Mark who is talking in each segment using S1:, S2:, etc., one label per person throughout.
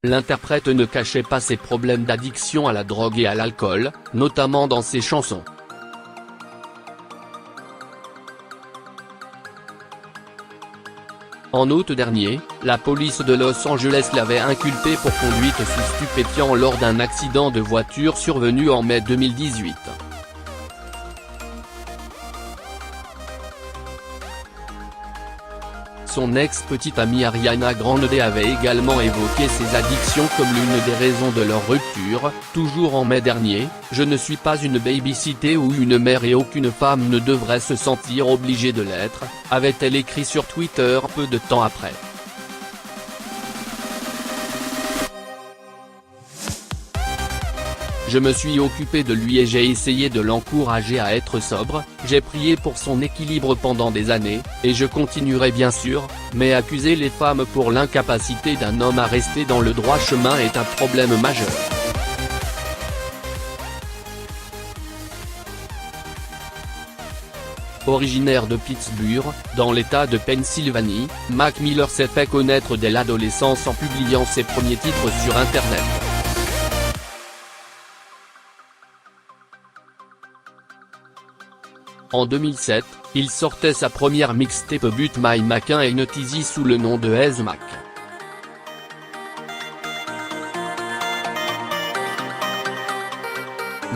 S1: L'interprète ne cachait pas ses problèmes d'addiction à la drogue et à l'alcool, notamment dans ses chansons. En août dernier, la police de Los Angeles l'avait inculpé pour conduite sous stupéfiants lors d'un accident de voiture survenu en mai 2018. Son ex-petite amie Ariana Grande avait également évoqué ses addictions comme l'une des raisons de leur rupture. Toujours en mai dernier, « Je ne suis pas une baby-sitter ou une mère et aucune femme ne devrait se sentir obligée de l'être », avait-elle écrit sur Twitter peu de temps après. Je me suis occupé de lui et j'ai essayé de l'encourager à être sobre, j'ai prié pour son équilibre pendant des années, et je continuerai bien sûr, mais accuser les femmes pour l'incapacité d'un homme à rester dans le droit chemin est un problème majeur. Originaire de Pittsburgh, dans l'État de Pennsylvanie, Mac Miller s'est fait connaître dès l'adolescence en publiant ses premiers titres sur Internet. En 2007, il sortait sa première mixtape But My Mac and Easy sous le nom de Ez Mac.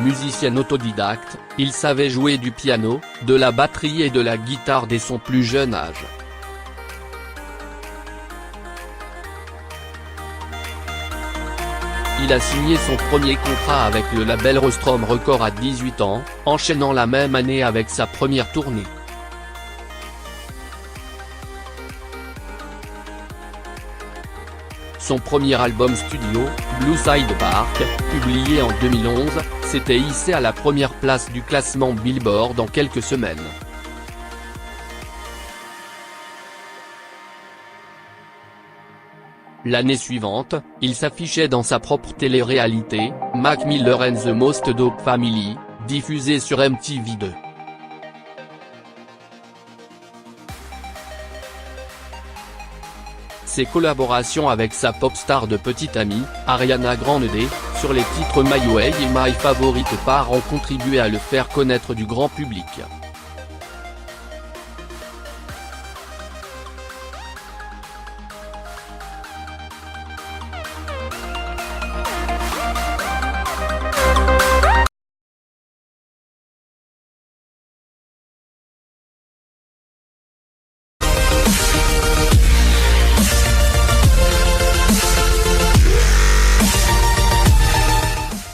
S1: Musicien autodidacte, il savait jouer du piano, de la batterie et de la guitare dès son plus jeune âge. Il a signé son premier contrat avec le label Rostrum Records à 18 ans, enchaînant la même année avec sa première tournée. Son premier album studio, Blue Side Park, publié en 2011, s'était hissé à la première place du classement Billboard en quelques semaines. L'année suivante, il s'affichait dans sa propre télé-réalité, Mac Miller and the Most Dope Family, diffusée sur MTV2. Ses collaborations avec sa pop star de petite amie, Ariana Grande, sur les titres My Way et My Favorite Part ont contribué à le faire connaître du grand public.